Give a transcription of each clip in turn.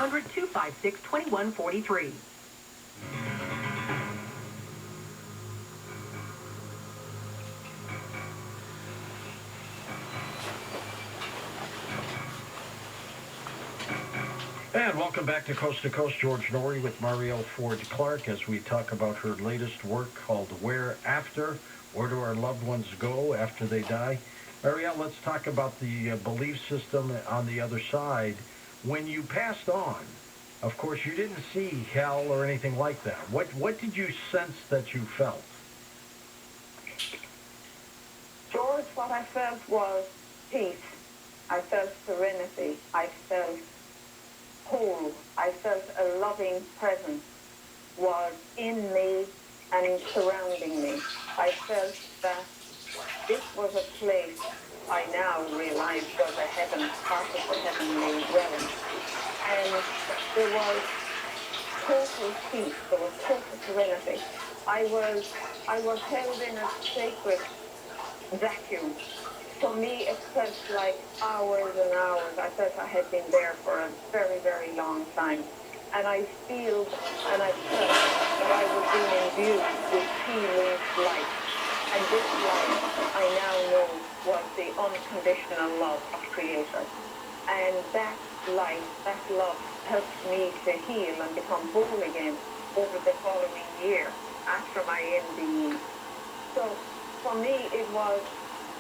1-800-256-2143. And welcome back to Coast, George Norrie with Marielle Ford Clark as we talk about her latest work called Where After? Where do our loved ones go after they die? Marielle, let's talk about the belief system on the other side. When you passed on, of course, you didn't see hell or anything like that. What did you sense that you felt? George, what I felt was peace. I felt serenity. I felt whole. I felt a loving presence was in me and surrounding me. I felt that this was a place I now realize was a heaven, part of the heavenly realm. And there was total peace, there was total serenity. I was held in a sacred vacuum. For me, it felt like hours and hours. I felt I had been there for a very, very long time. And I feel and I felt that I was being imbued with healing light. And this light, I now know, was the unconditional love of Creator. And that light, that love, helped me to heal and become whole again over the following year after my MBE. So for me, it was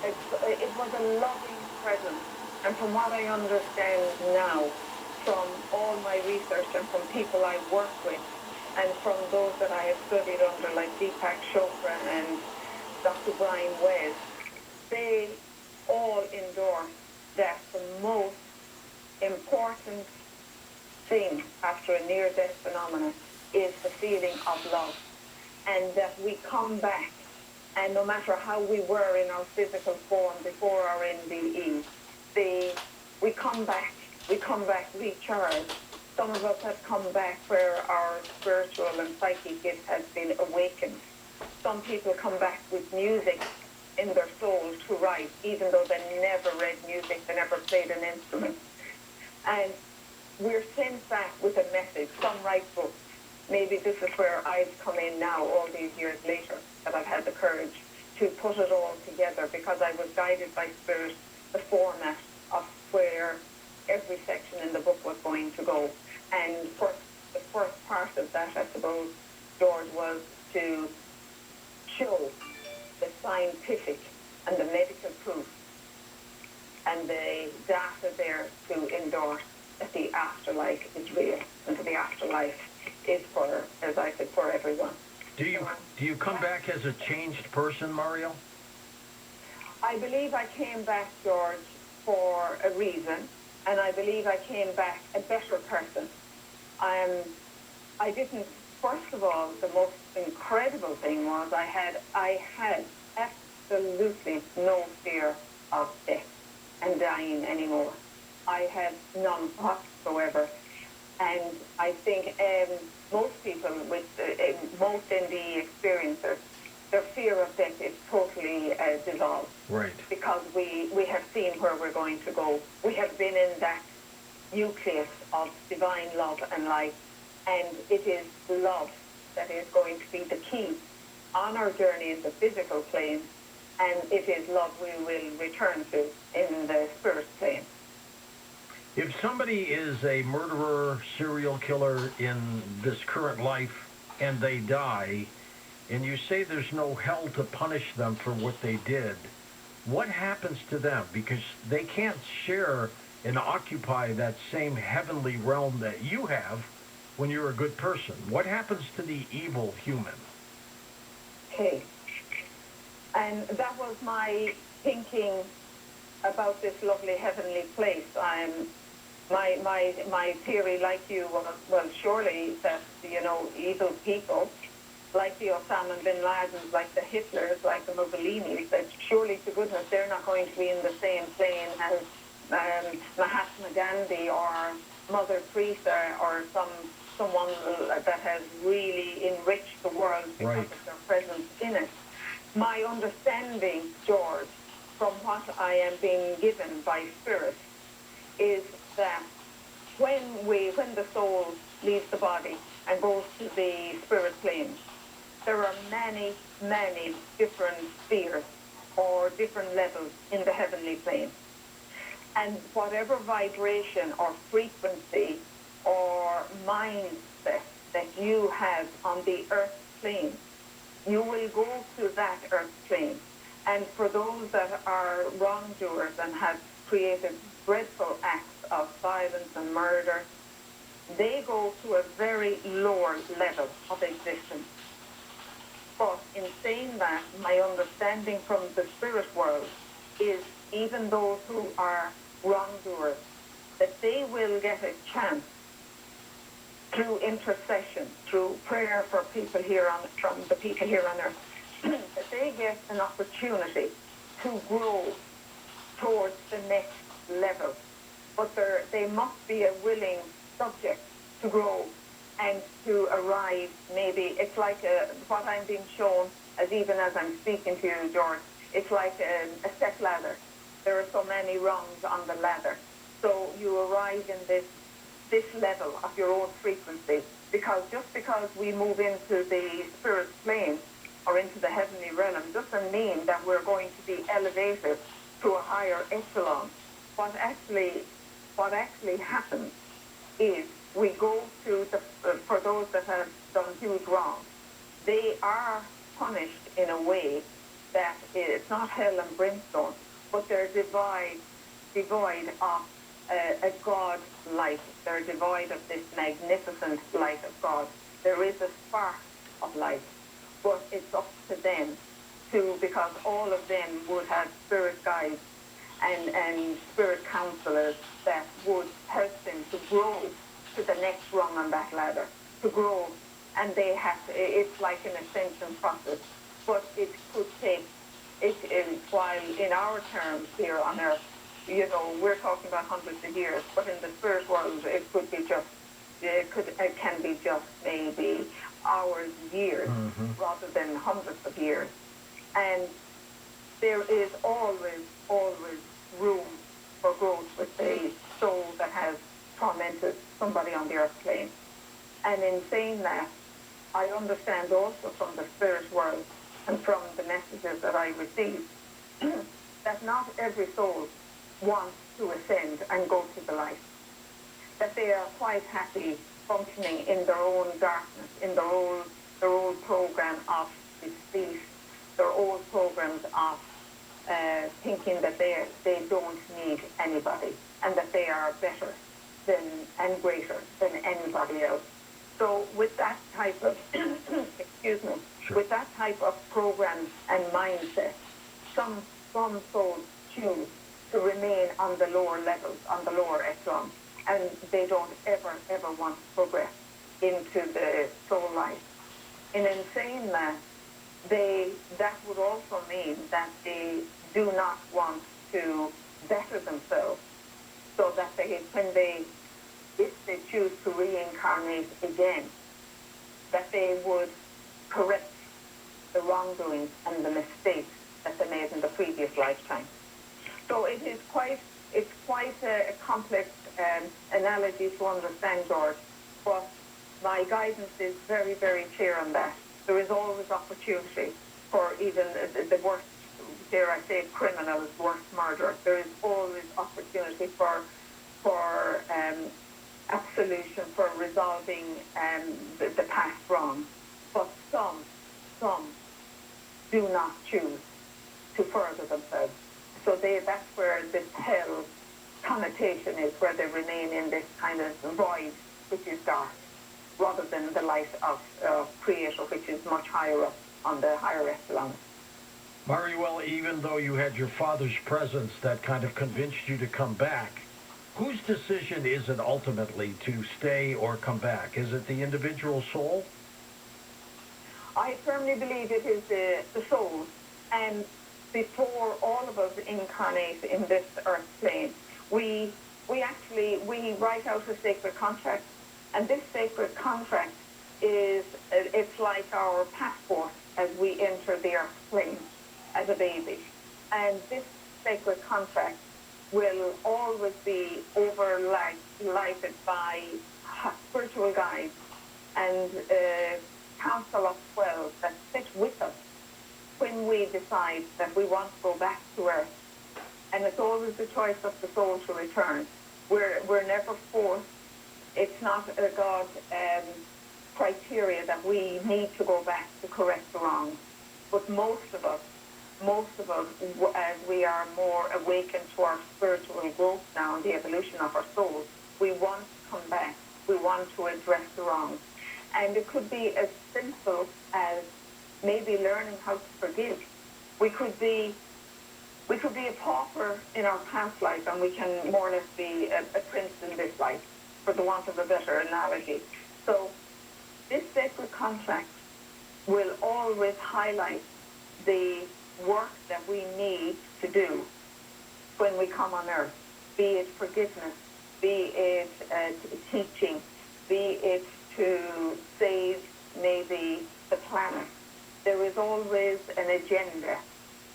a loving presence. And from what I understand now, from all my research and from people I work with, and from those that I have studied under, like Deepak Chopra and Dr. Brian West, they all endorse that the most important thing after a near-death phenomenon is the feeling of love, and that we come back. And no matter how we were in our physical form before our NDE, we come back recharged. Some of us have come back where our spiritual and psychic gift has been awakened. Some people come back with music in their soul to write, even though they never read music, they never played an instrument. And we're sent back with a message. Some write books. Maybe this is where I've come in now, all these years later, that I've had the courage to put it all together, because I was guided by Spirit, the format of where every section in the book was going to go. And the first part of that, I suppose, George, was to show the scientific and the medical proof and the data there to endorse that the afterlife is real, and that the afterlife is for, as I said, for everyone. Do you come back as a changed person, Marielle? I believe I came back, George, for a reason, and I believe I came back a better person. I didn't. First of all, the most incredible thing was I had absolutely no fear of death and dying anymore. I had none whatsoever. And I think most people with most NDE experiencers, their fear of death is totally dissolved. Right. Because we have seen where we're going to go. We have been in that nucleus of divine love and light. And it is love that is going to be the key on our journey in the physical plane. And it is love we will return to in the spirit plane. If somebody is a murderer, serial killer in this current life, and they die, and you say there's no hell to punish them for what they did, what happens to them? Because they can't share and occupy that same heavenly realm that you have when you're a good person. What happens to the evil human? Okay. And that was my thinking about this lovely heavenly place. My theory, like you, was surely that, evil people, like the Osama bin Ladens, like the Hitlers, like the Mussolinis, that surely to goodness they're not going to be in the same plane as Mahatma Gandhi or Mother Teresa or someone that has really enriched the world because Right. of their presence in it. My understanding, George, from what I am being given by Spirit, is that when the soul leaves the body and goes to the spirit plane, there are many, many different spheres or different levels in the heavenly plane. And whatever vibration or frequency or mindset that you have on the earth plane, you will go to that earth plane. And for those that are wrongdoers and have created dreadful acts of violence and murder, they go to a very lower level of existence. But in saying that, my understanding from the spirit world is even those who are wrongdoers, that they will get a chance through intercession, through prayer for people here on, from the people here on earth, that they get an opportunity to grow towards the next level. But they must be a willing subject to grow and to arrive. Maybe it's like what I'm being shown, as even as I'm speaking to you, George, it's like a step ladder. There are so many rungs on the ladder. So you arrive in this level of your own frequency, because just because we move into the spirit plane or into the heavenly realm doesn't mean that we're going to be elevated to a higher echelon. What actually happens is we go to for those that have done huge wrong, they are punished in a way that it's not hell and brimstone, but they're devoid of a God light. They're devoid of this magnificent light of God. There is a spark of light, but it's up to them because all of them would have spirit guides and spirit counselors that would help them to grow to the next rung on that ladder, to grow. And they have to, it's like an ascension process, but it could take, while in our terms here on earth, you know, we're talking about hundreds of years, but in the spirit world, it could be just, it can be just maybe hours, years, rather than hundreds of years. And there is always room for growth with the soul that has tormented somebody on the earth plane. And in saying that, I understand also from the spirit world and from the messages that I receive that not every soul wants to ascend and go to the light. That they are quite happy functioning in their own darkness, in their old program of deceit, their old programs of thinking that they don't need anybody and that they are better and greater than anybody else. So with that type of, excuse me, Sure. with that type of program and mindset, some souls choose to remain on the lower levels, on the lower echelon, and they don't ever want to progress into the soul life. And in saying that, that would also mean that they do not want to better themselves, so that if they choose to reincarnate again, that they would correct the wrongdoings and the mistakes that they made in the previous lifetime. So it's quite a complex analogy to understand, George, but my guidance is very, very clear on that. There is always opportunity for even the worst, dare I say, criminals, worst murderers. There is always opportunity for absolution, for resolving the past wrong. But some do not choose to further themselves. So that's where this hell connotation is, where they remain in this kind of void, which is dark, rather than the light of Creator, which is much higher up on the higher echelon. Mariel, even though you had your father's presence that kind of convinced you to come back, whose decision is it ultimately to stay or come back? Is it the individual soul? I firmly believe it is the soul. And before all of us incarnate in this earth plane, we write out a sacred contract. And this sacred contract it's like our passport as we enter the earth plane as a baby. And this sacred contract will always be overlighted by spiritual guides and council of 12 that sit with us when we decide that we want to go back to earth. And it's always the choice of the soul to return. We're never forced. It's not a God criteria that we need to go back to correct the wrongs. But most of us, as we are more awakened to our spiritual growth now and the evolution of our souls, we want to come back. We want to address the wrongs. And it could be as simple as maybe learning how to forgive. We could be a pauper in our past life, and we can more or less be a prince in this life, for the want of a better analogy. So this sacred contract will always highlight the work that we need to do when we come on earth, be it forgiveness, be it teaching, be it to save maybe the planet. There is always an agenda.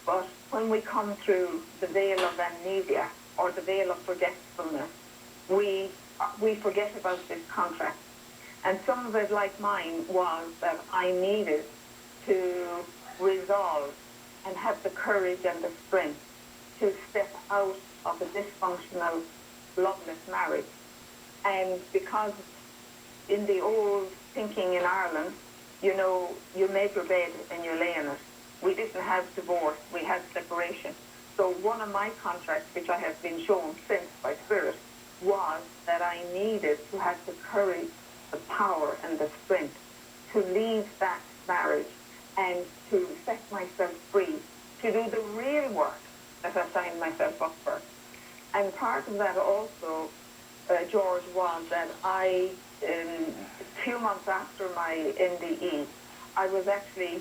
But when we come through the veil of amnesia or the veil of forgetfulness, we forget about this contract. And some of it, like mine, was that I needed to resolve and have the courage and the strength to step out of a dysfunctional, loveless marriage. And because in the old thinking in Ireland, you know, you make your bed and you lay in it. We didn't have divorce, we had separation. So one of my contracts, which I have been shown since by Spirit, was that I needed to have the courage, the power and the strength to leave that marriage and to set myself free, to do the real work that I signed myself up for. And part of that also, George, was that a few months after my NDE, I was actually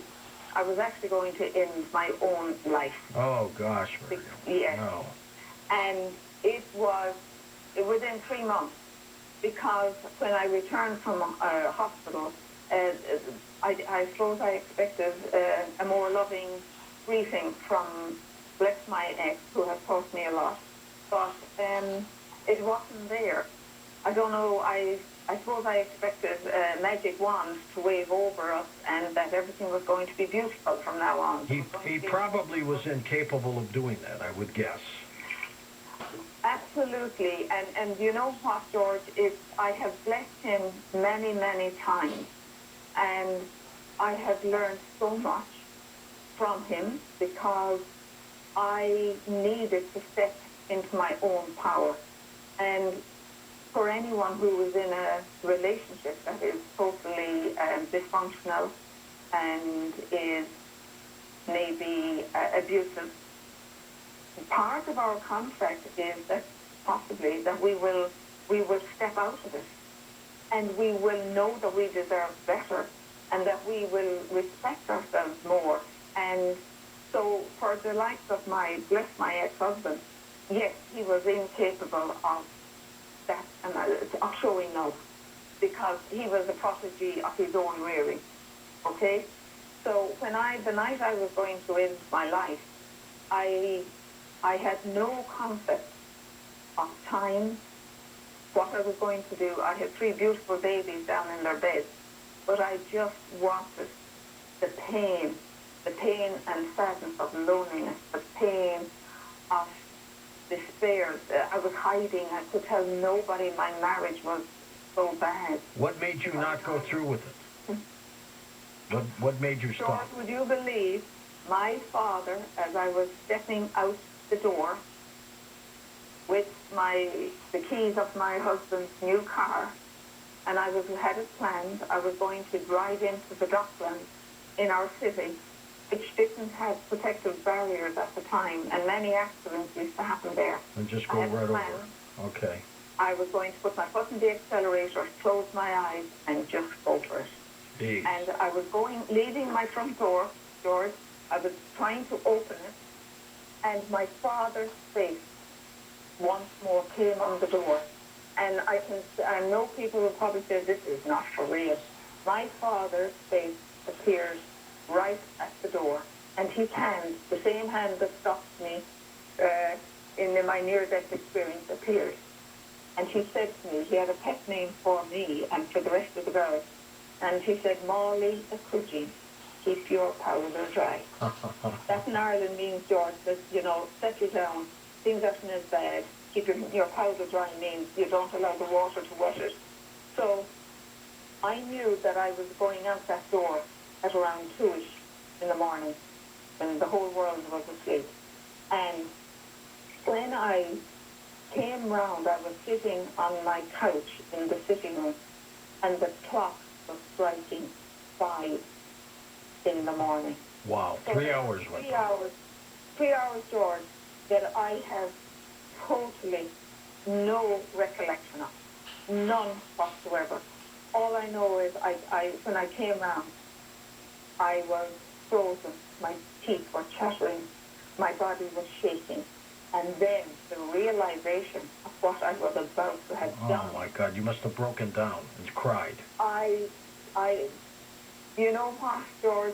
going to end my own life. Oh, gosh, Miriam. Yes. No. And it was within 3 months, because when I returned from hospital, I suppose I expected a more loving briefing from, bless my ex, who has taught me a lot. But it wasn't there. I don't know, I suppose I expected a magic wand to wave over us and that everything was going to be beautiful from now on. He probably was incapable of doing that, I would guess. Absolutely. And you know what, George, I have blessed him many, many times. And I have learned so much from him because I needed to step into my own power. And for anyone who is in a relationship that is totally dysfunctional and is maybe abusive, part of our contract is that possibly that we will step out of it, and we will know that we deserve better, and that we will respect ourselves more. And so for the likes of my ex-husband, yes, he was incapable of that and of showing love, because he was a prodigy of his own rearing. Okay? So the night I was going to end my life, I had no concept of time, what I was going to do. I had 3 beautiful babies down in their beds, but I just wanted the pain and sadness of loneliness, the pain of despair. I was hiding. I could tell nobody my marriage was so bad. What made you not go through with it? What made you stop? George, would you believe my father, as I was stepping out the door with the keys of my husband's new car, and I had it planned, I was going to drive into the docklands in our city, which didn't have protective barriers at the time, and many accidents used to happen there. And just go right over. Okay. I was going to put my foot in the accelerator, close my eyes, and just go for it. Jeez. And I was leaving my front door, George. I was trying to open it, and my father's face once more came on the door. And I know people will probably say, this is not for real. My father's face appears right at the door, and his hand, the same hand that stopped me in my near-death experience appeared. And she said to me, she had a pet name for me and for the rest of the girls. And she said, Molly a Coochie, keep your powder dry. That in Ireland means, George, that, you know, settle down. Things aren't as bad. Keep your powder dry means you don't allow the water to wet it. So I knew that I was going out that door at around 2-ish in the morning when the whole world was asleep. And when I came round, I was sitting on my couch in the sitting room, and the clock was striking 5 in the morning. Wow, So 3 hours went by. 3 hours, George, that I have totally no recollection of. None whatsoever. All I know is when I came round, I was frozen. My teeth were chattering. My body was shaking. And then the realization of what I was about to have done. Oh, my God, you must have broken down and cried. You know what, George?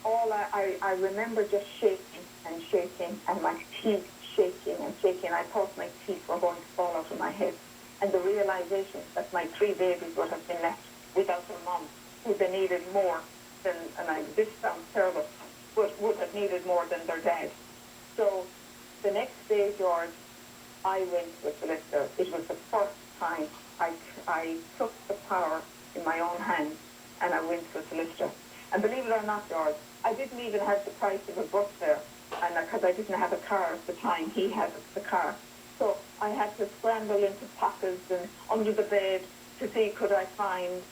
I remember just shaking and shaking, and my teeth shaking and shaking. I thought my teeth were going to fall out of my head. And the realization that my 3 babies would have been left without their mom, who they needed more than, this sounds terrible, but would have needed more than their dad. So the next day, George, I went to a solicitor. It was the first time I took the power in my own hands, and I went to a solicitor. And believe it or not, George, I didn't even have the price of a bus there, and because I didn't have a car at the time, he had the car. So I had to scramble into pockets and under the bed to see could I find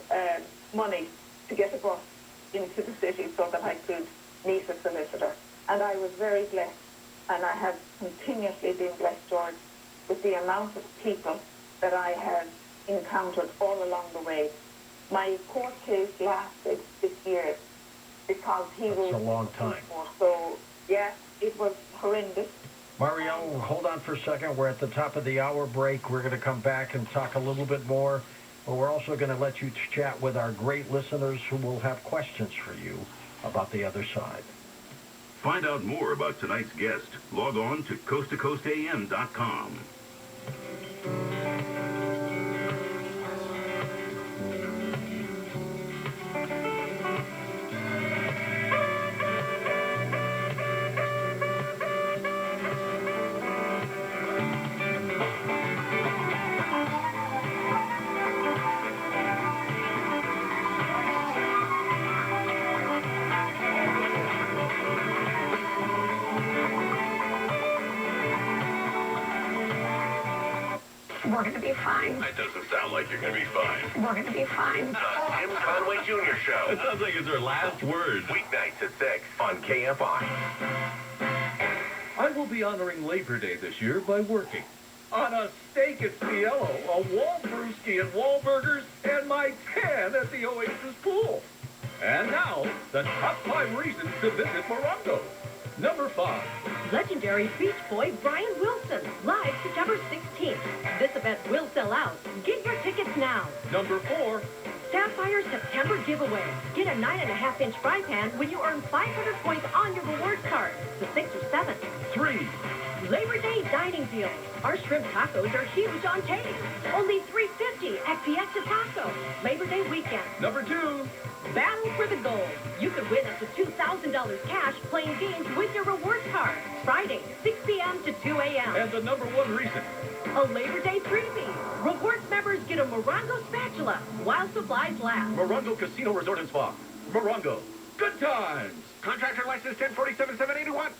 money to get a bus into the city so that I could meet a solicitor. And I was very blessed, and I have continuously been blessed, George, with the amount of people that I have encountered all along the way. My court case lasted 6 years because he was... That's a long time. So, yeah, it was horrendous. Marielle, hold on for a second. We're at the top of the hour break. We're going to come back and talk a little bit more. But we're also going to let you chat with our great listeners who will have questions for you about the other side. Find out more about tonight's guest. Log on to coasttocoastam.com. We're going to be fine. That doesn't sound like you're going to be fine. We're going to be fine. The Tim Conway Jr. Show. It sounds like it's her last word. Weeknights at 6 on KFI. I will be honoring Labor Day this year by working on a steak at Cielo, a wall brewski at Wahlburgers, and my tan at the Oasis Pool. And now, the top 5 reasons to visit Morocco. Number 5. Legendary Beach Boy Brian Wilson, live September 16th. This event will sell out. Get your tickets now. Number 4. Sapphire September giveaway. Get a 9.5-inch fry pan when you earn 500 points on your rewards card. The 6th or 7th. 3. Labor Day dining deals. Our shrimp tacos are huge on taste. Only $3.50 at Fiesta Taco. Labor Day weekend. Number 2. Battle for the gold. You could win up to $2,000 cash playing games with your rewards card. Friday, 6 p.m. to 2 a.m. And the number 1 reason. A Labor Day freebie. Rewards members get a Morongo spatula while supplies last. Morongo Casino Resort and Spa. Morongo. Good times. Contractor license 1047781.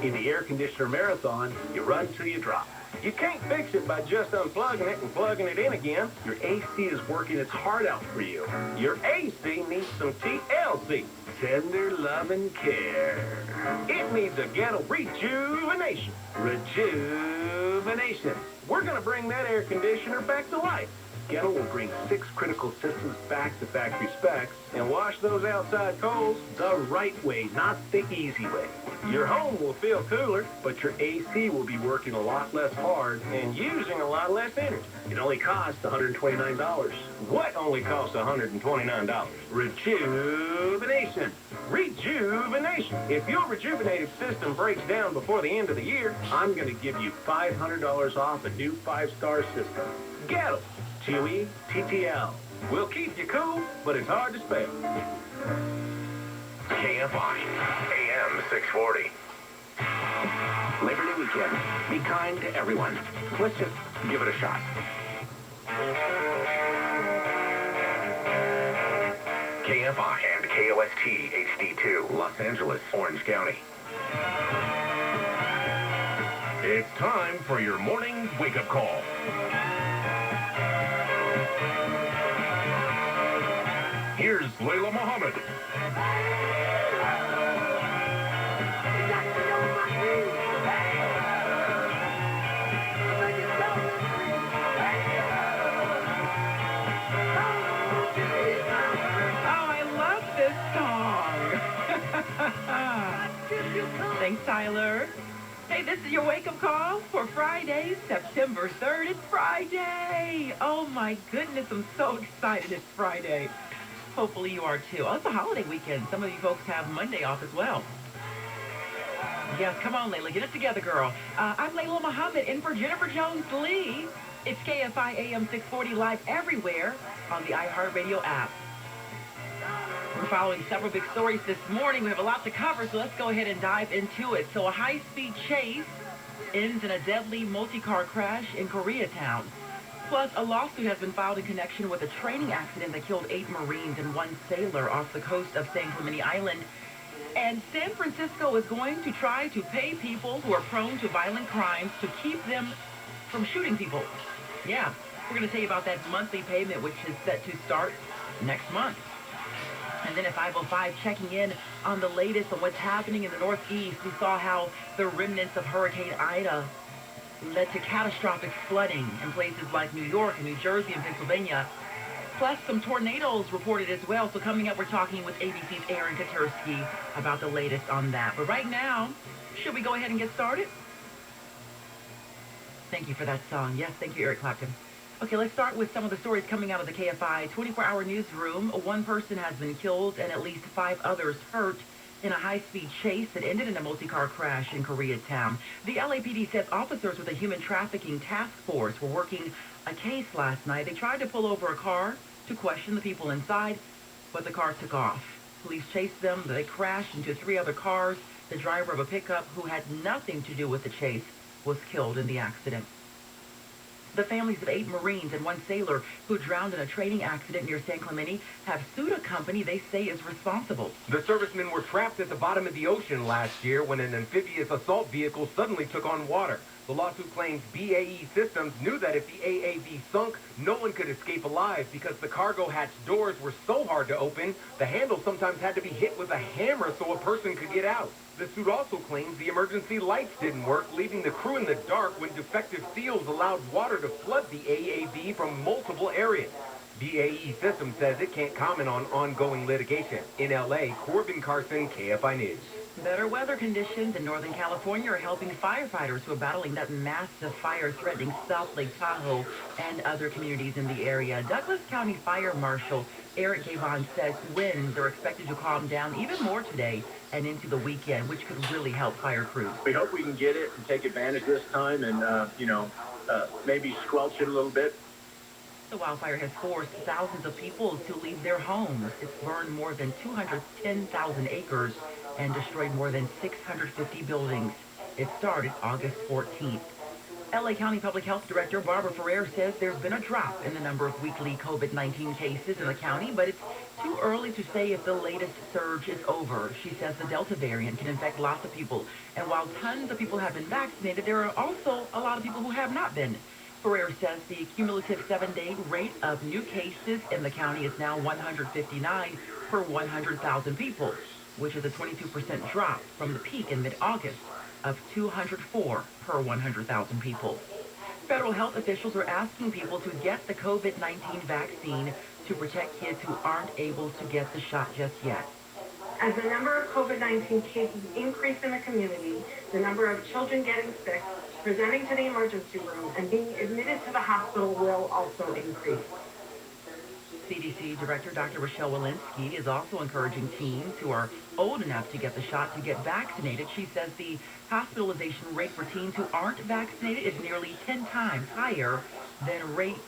In the air conditioner marathon, you run till you drop. You can't fix it by just unplugging it and plugging it in again. Your AC is working its heart out for you. Your AC needs some TLC, tender love and care. It needs a ghetto rejuvenation. Rejuvenation. We're going to bring that air conditioner back to life. Ghetto will bring 6 critical systems back to factory specs and wash those outside coals the right way, not the easy way. Your home will feel cooler, but your AC will be working a lot less hard and using a lot less energy. It only costs $129. What only costs $129? Rejuvenation. Rejuvenation. If your rejuvenative system breaks down before the end of the year, I'm going to give you $500 off a new 5-star system. Get 'em. Chewy TTL. We'll keep you cool, but it's hard to spell. KFI AM 640. Labor Day weekend. Be kind to everyone. Let's just give it a shot. KFI and KOST HD2, Los Angeles, Orange County. It's time for your morning wake-up call. Here's Layla Muhammad. Thanks, Tyler. Hey, this is your wake-up call for Friday, September 3rd. It's Friday. Oh, my goodness. I'm so excited it's Friday. Hopefully you are, too. Oh, it's a holiday weekend. Some of you folks have Monday off as well. Yes, come on, Layla. Get it together, girl. I'm Layla Muhammad in for Jennifer Jones-Lee. It's KFI AM 640 live everywhere on the iHeartRadio app. We're following several big stories this morning. We have a lot to cover, so let's go ahead and dive into it. So a high-speed chase ends in a deadly multi-car crash in Koreatown. Plus, a lawsuit has been filed in connection with a training accident that killed 8 Marines and 1 sailor off the coast of San Clemente Island. And San Francisco is going to try to pay people who are prone to violent crimes to keep them from shooting people. Yeah, we're going to tell you about that monthly payment, which is set to start next month. And then at 5:05, checking in on the latest on what's happening in the Northeast. We saw how the remnants of Hurricane Ida led to catastrophic flooding in places like New York and New Jersey and Pennsylvania. Plus, some tornadoes reported as well. So coming up, we're talking with ABC's Aaron Katursky about the latest on that. But right now, should we go ahead and get started? Thank you for that song. Yes, thank you, Eric Clapton. Okay, let's start with some of the stories coming out of the KFI 24-hour newsroom. 1 person has been killed and at least 5 others hurt in a high-speed chase that ended in a multi-car crash in Koreatown. The LAPD says officers with a human trafficking task force were working a case last night. They tried to pull over a car to question the people inside, but the car took off. Police chased them. They crashed into 3 other cars. The driver of a pickup who had nothing to do with the chase was killed in the accident. The families of 8 Marines and 1 sailor who drowned in a training accident near San Clemente have sued a company they say is responsible. The servicemen were trapped at the bottom of the ocean last year when an amphibious assault vehicle suddenly took on water. The lawsuit claims BAE Systems knew that if the AAV sunk, no one could escape alive because the cargo hatch doors were so hard to open, the handle sometimes had to be hit with a hammer so a person could get out. The suit also claims the emergency lights didn't work, leaving the crew in the dark when defective seals allowed water to flood the AAV from multiple areas. BAE Systems says it can't comment on ongoing litigation. In L.A., Corbin Carson, KFI News. Better weather conditions in Northern California are helping firefighters who are battling that massive fire threatening South Lake Tahoe and other communities in the area. Douglas County Fire Marshal Eric Gavon says winds are expected to calm down even more today and into the weekend, which could really help fire crews. We hope we can get it and take advantage this time and, maybe squelch it a little bit. The wildfire has forced thousands of people to leave their homes. It's burned more than 210,000 acres and destroyed more than 650 buildings. It started August 14th. L.A. County Public Health Director Barbara Ferrer says there's been a drop in the number of weekly COVID-19 cases in the county, but it's too early to say if the latest surge is over. She says the Delta variant can infect lots of people, and while tons of people have been vaccinated, there are also a lot of people who have not been. Ferrer says the cumulative 7-day rate of new cases in the county is now 159 per 100,000 people, which is a 22% drop from the peak in mid-August of 204 per 100,000 people. Federal health officials are asking people to get the COVID-19 vaccine to protect kids who aren't able to get the shot just yet. As the number of COVID-19 cases increase in the community, the number of children getting sick, presenting to the emergency room, and being admitted to the hospital will also increase. CDC Director Dr. Rochelle Walensky is also encouraging teens who are old enough to get the shot to get vaccinated. She says the hospitalization rate for teens who aren't vaccinated is nearly 10 times higher than rates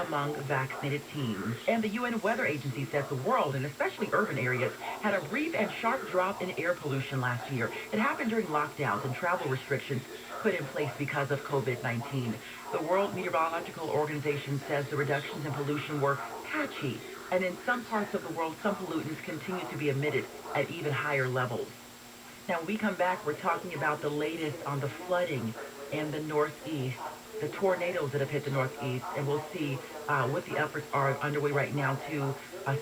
among vaccinated teens. And the UN Weather Agency says the world, and especially urban areas, had a brief and sharp drop in air pollution last year. It happened during lockdowns and travel restrictions put in place because of COVID-19. The World Meteorological Organization says the reductions in pollution were patchy, and in some parts of the world, some pollutants continue to be emitted at even higher levels. Now, when we come back, we're talking about the latest on the flooding in the Northeast, the tornadoes that have hit the Northeast, and we'll see what the efforts are underway right now to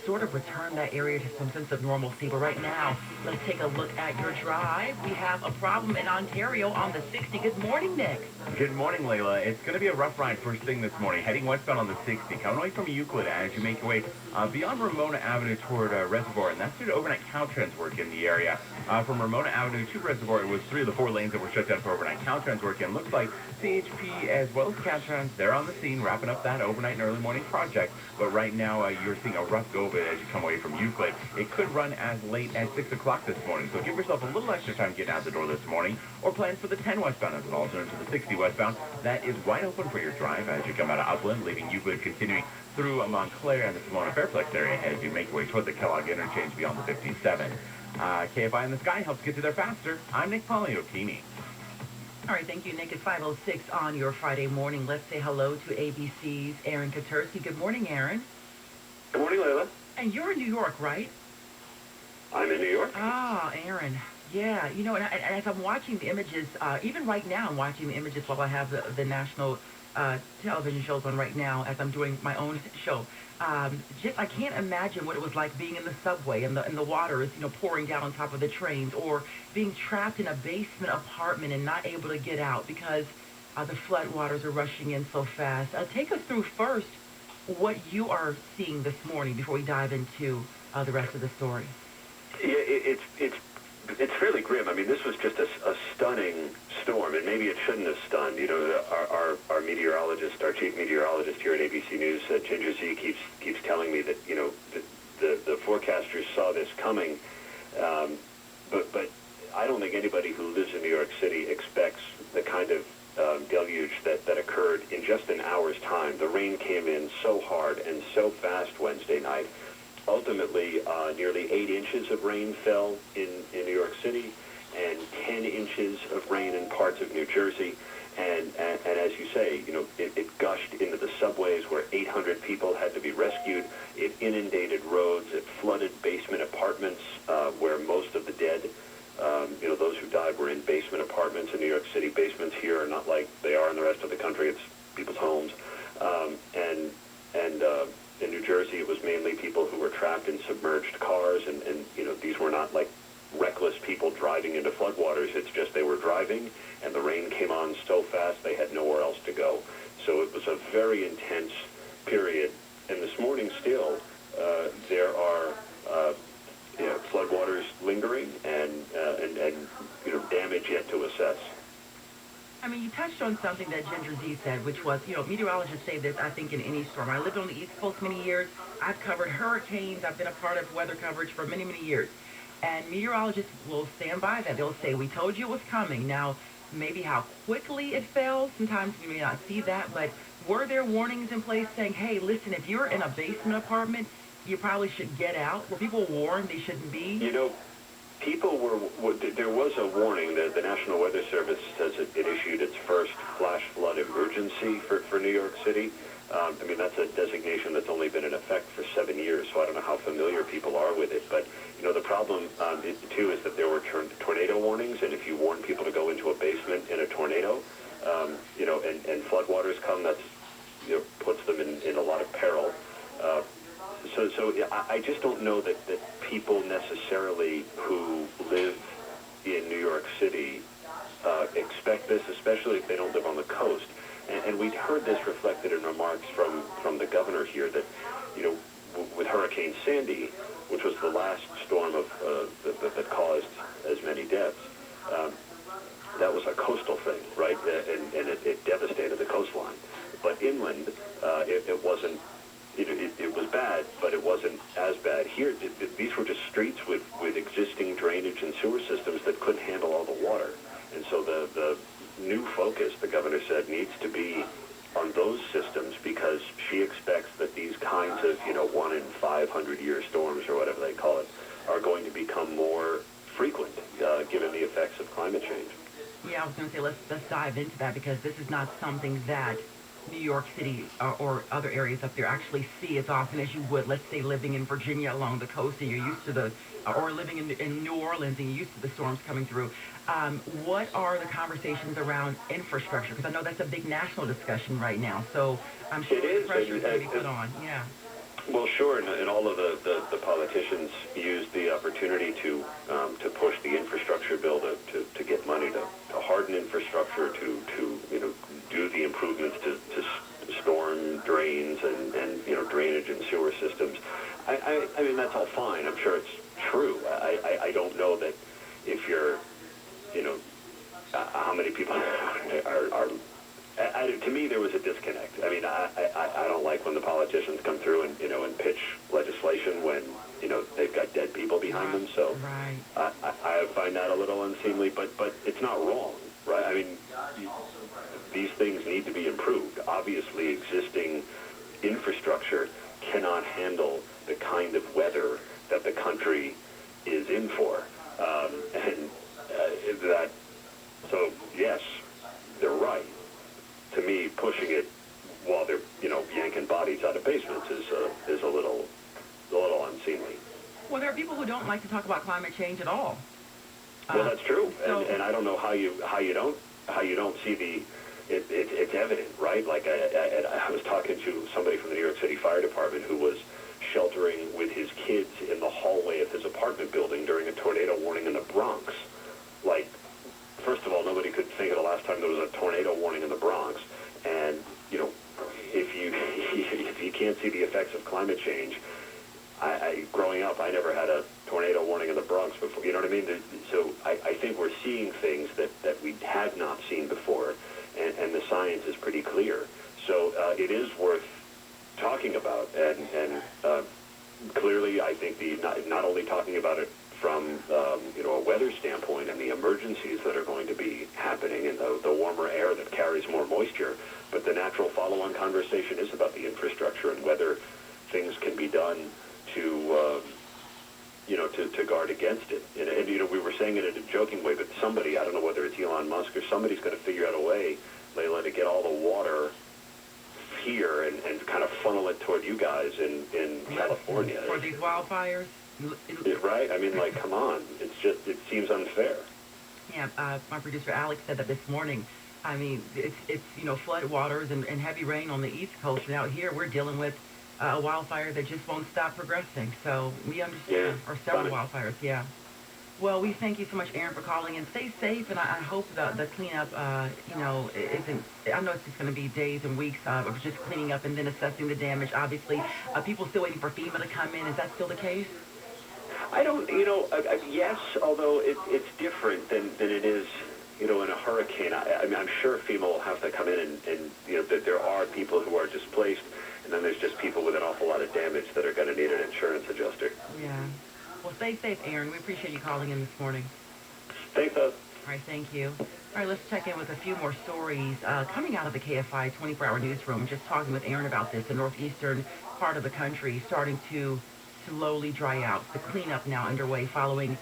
sort of return that area to some sense of normalcy. But right now, let's take a look at your drive. We have a problem in Ontario on the 60. Good morning, Nick. Good morning, Layla. It's going to be a rough ride first thing this morning, heading westbound on the 60, coming away from Euclid as you make your way beyond Ramona Avenue toward Reservoir, and that's due to overnight Caltrans work in the area. From Ramona Avenue to Reservoir, it was 3 of the 4 lanes that were shut down for overnight Caltrans work, and looks like CHP as well as Caltrans, they're on the scene wrapping up that overnight and early morning project. But right now, you're seeing a rough go of it as you come away from Euclid. It could run as late as 6 o'clock this morning, so give yourself a little extra time getting out the door this morning, or plan for the 10 westbound as an alternative to the 60 westbound. That is wide open for your drive as you come out of Upland, leaving Euclid, continuing through Montclair and the Pomona Fairplex area as you make your way toward the Kellogg interchange beyond the 57. KFI in the Sky helps get you there faster. I'm Nick Poliokini. All right, thank you, Nick. It's 5:06 on your Friday morning. Let's say hello to ABC's Aaron Katersky. Good morning, Aaron. Good morning, Layla. And you're in New York, right? I'm in New York. Ah, Aaron. Yeah, you know, and as I'm watching the images, even right now I'm watching the images while I have the national television shows on right now as I'm doing my own show. Just I can't imagine what it was like being in the subway and the water is, you know, pouring down on top of the trains, or being trapped in a basement apartment and not able to get out because the flood waters are rushing in so fast. Take us through first what you are seeing this morning before we dive into the rest of the story. Yeah, it's fairly grim. I mean, this was just a stunning storm, and maybe it shouldn't have stunned. You know, our meteorologist, our chief meteorologist here at ABC News, Ginger Z, keeps telling me that, you know, the forecasters saw this coming, but I don't think anybody who lives in New York City expects the kind of deluge that occurred in just an hour's time. The rain came in so hard and so fast Wednesday night. Ultimately, nearly 8 inches of rain fell in New York City, and 10 inches of rain in parts of New Jersey. And as you say, you know, it gushed into the subways where 800 people had to be rescued. It inundated roads. It flooded basement apartments where most of the dead, you know, those who died were in basement apartments in New York City. Basements here are not like they are in the rest of the country. It's people's homes. In New Jersey, it was mainly people who were trapped in submerged cars, and you know, these were not like reckless people driving into floodwaters. It's just they were driving, and the rain came on so fast they had nowhere else to go. So it was a very intense period. And this morning still, there are you know, floodwaters lingering and you know, damage yet to assess. I mean, you touched on something that Ginger Z said, which was, you know, meteorologists say this, I think, in any storm. I lived on the East Coast many years. I've covered hurricanes. I've been a part of weather coverage for many, many years. And meteorologists will stand by that. They'll say, we told you it was coming. Now, maybe how quickly it fell, sometimes you may not see that, but were there warnings in place saying, hey, listen, if you're in a basement apartment, you probably should get out? Were people warned they shouldn't be? You know, people were, there was a warning. The National Weather Service says it issued its first flash flood emergency for New York City. I mean, that's a designation that's only been in effect for 7 years, so I don't know how familiar people are with it. But, you know, the problem, too, is that there were tornado warnings, and if you warn people to go into a basement in a tornado, you know, and floodwaters come, that's, you know, puts them in a lot of peril. So I just don't know that people necessarily who live in New York City expect this, especially if they don't live on the coast. And we'd heard this reflected in remarks from the governor here that, you know, with Hurricane Sandy, which was the last storm that caused as many deaths, that was a coastal thing, right? And it devastated the coastline. But inland, it wasn't. It was bad, but it water. And so the new focus, the governor said, needs to be on those systems, because she expects that these kinds of, 1 in 500-year storms, or whatever they call it, are going to become more frequent, given the effects of climate change. Yeah, I was going to say, let's dive into that, because this is not something that New York City or other areas up there actually see as often as you would, let's say, living in Virginia along the coast, and you're used to or living in New Orleans and you're used to the storms coming through. What are the conversations around infrastructure? Because I know that's a big national discussion right now, so I'm sure the pressure is going to be put on. Yeah. Well, sure, and all of the politicians used the opportunity to push the infrastructure bill to get money to harden infrastructure, to do the improvements to storm drains and drainage and sewer systems. I mean, that's all fine. I'm sure it's true. I don't know that if you're, how many people are to me, there was a disconnect. I mean, I don't like when the politicians come through and and pitch legislation when they've got dead people behind them. So I find that a little unseemly. But it's not wrong, right? I mean, these things need to be improved. Obviously, existing infrastructure cannot handle the kind of weather that the country is in for, So yes, they're right. To me, pushing it while they're, yanking bodies out of basements is a little unseemly. Well, there are people who don't like to talk about climate change at all. Well, that's true, and I don't know how you don't see it's evident, right? Like I was talking to somebody from the New York City Fire Department who was sheltering with his kids in the hallway of his apartment building during a tornado warning in the Bronx. Like, first of all, nobody could think of the last time there was a tornado warning in the Bronx. And, if you can't see the effects of climate change, growing up, I never had a tornado warning in the Bronx before, you know what I mean? So I think we're seeing things that we had not seen before, and the science is pretty clear. So it is worth talking about, and clearly I think not only talking about it from a weather standpoint and the emergencies that are going to be happening and the warmer air that carries more moisture, but the natural follow-on conversation is about the infrastructure and whether things can be done to guard against it. And we were saying it in a joking way, but somebody, I don't know whether it's Elon Musk or somebody's going to figure out a way, Layla, to get all the water here and kind of funnel it toward you guys in California. For these wildfires? Right? I mean, like, come on. It seems unfair. Yeah, my producer Alex said that this morning. I mean, it's flood waters and heavy rain on the East Coast, and out here we're dealing with a wildfire that just won't stop progressing. So we understand, or several wildfires, yeah. Well, we thank you so much, Aaron, for calling in. Stay safe, and I hope the cleanup, isn't, I know it's just going to be days and weeks of just cleaning up and then assessing the damage. Obviously, people still waiting for FEMA to come in. Is that still the case? I don't, yes, although it's different than it is, in a hurricane. I mean, I'm sure FEMA will have to come in and that there are people who are displaced, and then there's just people with an awful lot of damage that are going to need an insurance adjuster. Yeah. Well, stay safe, Aaron. We appreciate you calling in this morning. Thanks, Beth. All right, thank you. All right, let's check in with a few more stories coming out of the KFI 24-hour newsroom. Just talking with Aaron about this. The northeastern part of the country starting to slowly dry out. The cleanup now underway following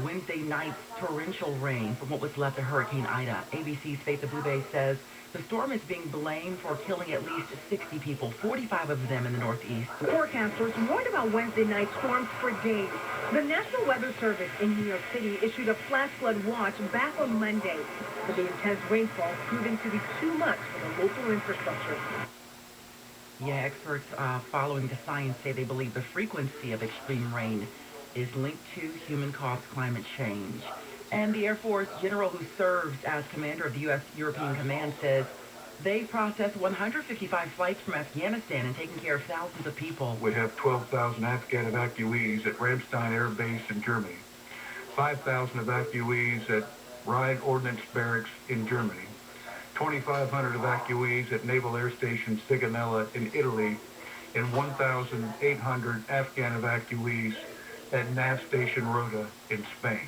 Wednesday night's torrential rain from what was left of Hurricane Ida. ABC's Faith Abube says the storm is being blamed for killing at least 60 people, 45 of them in the Northeast. Forecasters warned about Wednesday night storms for days. The National Weather Service in New York City issued a flash flood watch back on Monday, but the intense rainfall proving to be too much for the local infrastructure. Yeah, experts following the science say they believe the frequency of extreme rain is linked to human-caused climate change. And the Air Force general who serves as commander of the U.S. European Command says they processed 155 flights from Afghanistan and taken care of thousands of people. We have 12,000 Afghan evacuees at Ramstein Air Base in Germany, 5,000 evacuees at Rhine Ordnance Barracks in Germany, 2,500 evacuees at Naval Air Station Sigonella in Italy, and 1,800 Afghan evacuees at NAV Station Rota in Spain.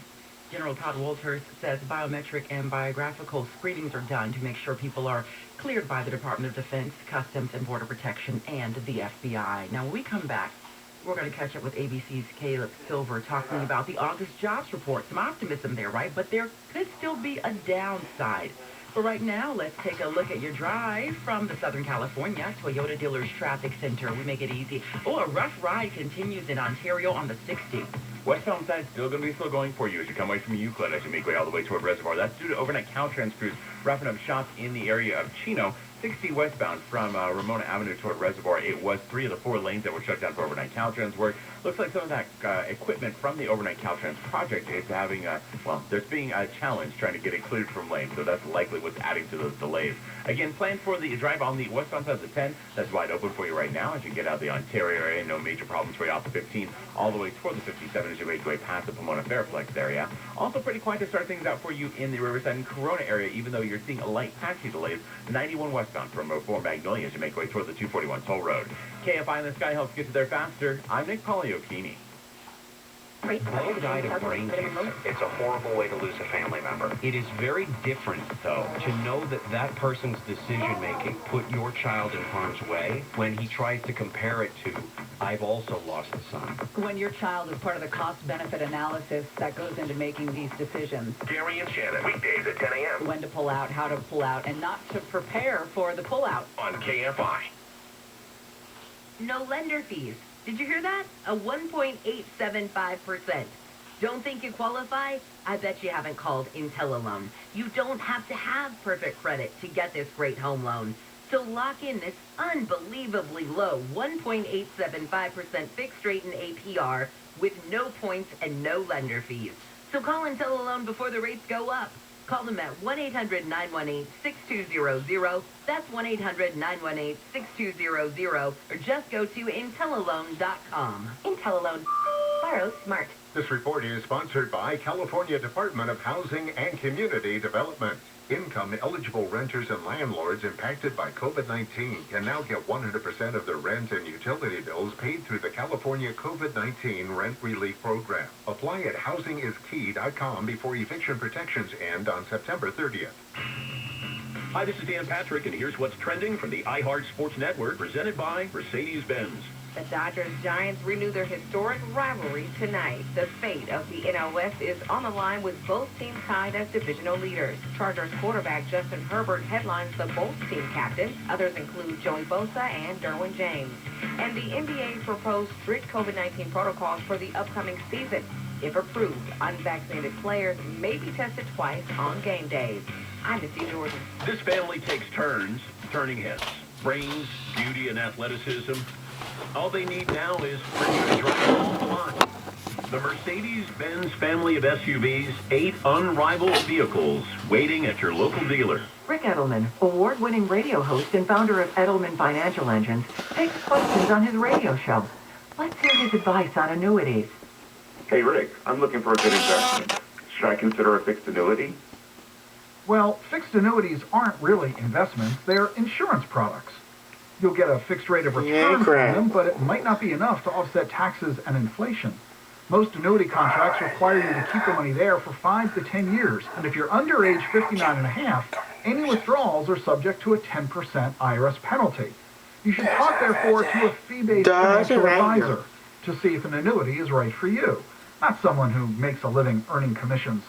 General Todd Walters says biometric and biographical screenings are done to make sure people are cleared by the Department of Defense, Customs and Border Protection, and the FBI. Now, when we come back, we're going to catch up with ABC's Caleb Silver talking about the August jobs report. Some optimism there, right? But there could still be a downside. But right now, let's take a look at your drive from the Southern California Toyota Dealers Traffic Center. We make it easy. Oh, a rough ride continues in Ontario on the 60. Westbound side still going to be slow going for you as you come away from Euclid as you make way all the way toward Reservoir. That's due to overnight Caltrans crews wrapping up shops in the area of Chino. 60 westbound from Ramona Avenue toward Reservoir. It was 3 of the 4 lanes that were shut down for overnight Caltrans work. Looks like some of that equipment from the overnight Caltrans project is having, there's being a challenge trying to get it cleared from lanes, so that's likely what's adding to those delays. Again, plan for the drive on the westbound side of the 10. That's wide open for you right now as you get out of the Ontario area. No major problems for you off the 15 all the way toward the 57 as you make your way past the Pomona Fairflex area. Also pretty quiet to start things out for you in the Riverside and Corona area, even though you're seeing a light patchy delays. 91 westbound from 4 Magnolia as you make your way toward the 241 toll road. KFI in the Sky helps get you there faster. I'm Nick Poliokini. Mo died of brain cancer. It's a horrible way to lose a family member. It is very different, though, to know that that person's decision-making put your child in harm's way when he tries to compare it to, I've also lost a son. When your child is part of the cost-benefit analysis that goes into making these decisions. Gary and Shannon, weekdays at 10 a.m. When to pull out, how to pull out, and not to prepare for the pullout. On KFI. No lender fees. Did you hear that? A 1.875%. Don't think you qualify? I bet you haven't called IntelliLoan. You don't have to have perfect credit to get this great home loan. So lock in this unbelievably low 1.875% fixed rate in APR with no points and no lender fees. So call IntelliLoan before the rates go up. Call them at 1-800-918-6200. That's 1-800-918-6200. Or just go to IntelliLoan.com. IntelliLoan. Borrow smart. This report is sponsored by California Department of Housing and Community Development. Income-eligible renters and landlords impacted by COVID-19 can now get 100% of their rent and utility bills paid through the California COVID-19 Rent Relief Program. Apply at housingiskey.com before eviction protections end on September 30th. Hi, this is Dan Patrick, and here's what's trending from the iHeart Sports Network, presented by Mercedes-Benz. The Dodgers-Giants renew their historic rivalry tonight. The fate of the NL West is on the line with both teams tied as divisional leaders. Chargers quarterback Justin Herbert headlines the both team captains. Others include Joey Bosa and Derwin James. And the NBA proposed strict COVID-19 protocols for the upcoming season. If approved, unvaccinated players may be tested twice on game days. I'm Missy Jordan. This family takes turns turning heads. Brains, beauty, and athleticism. All they need now is for you to drive off the lot. The Mercedes-Benz family of SUVs, 8 unrivaled vehicles waiting at your local dealer. Rick Edelman, award-winning radio host and founder of Edelman Financial Engines, takes questions on his radio show. Let's hear his advice on annuities. Hey, Rick, I'm looking for a good investment. Should I consider a fixed annuity? Well, fixed annuities aren't really investments. They're insurance products. You'll get a fixed rate of return from them, but it might not be enough to offset taxes and inflation. Most annuity contracts require you to keep the money there for 5 to 10 years, and if you're under age 59 and a half, any withdrawals are subject to a 10% IRS penalty. You should talk, therefore, to a fee-based financial advisor to see if an annuity is right for you, not someone who makes a living earning commissions.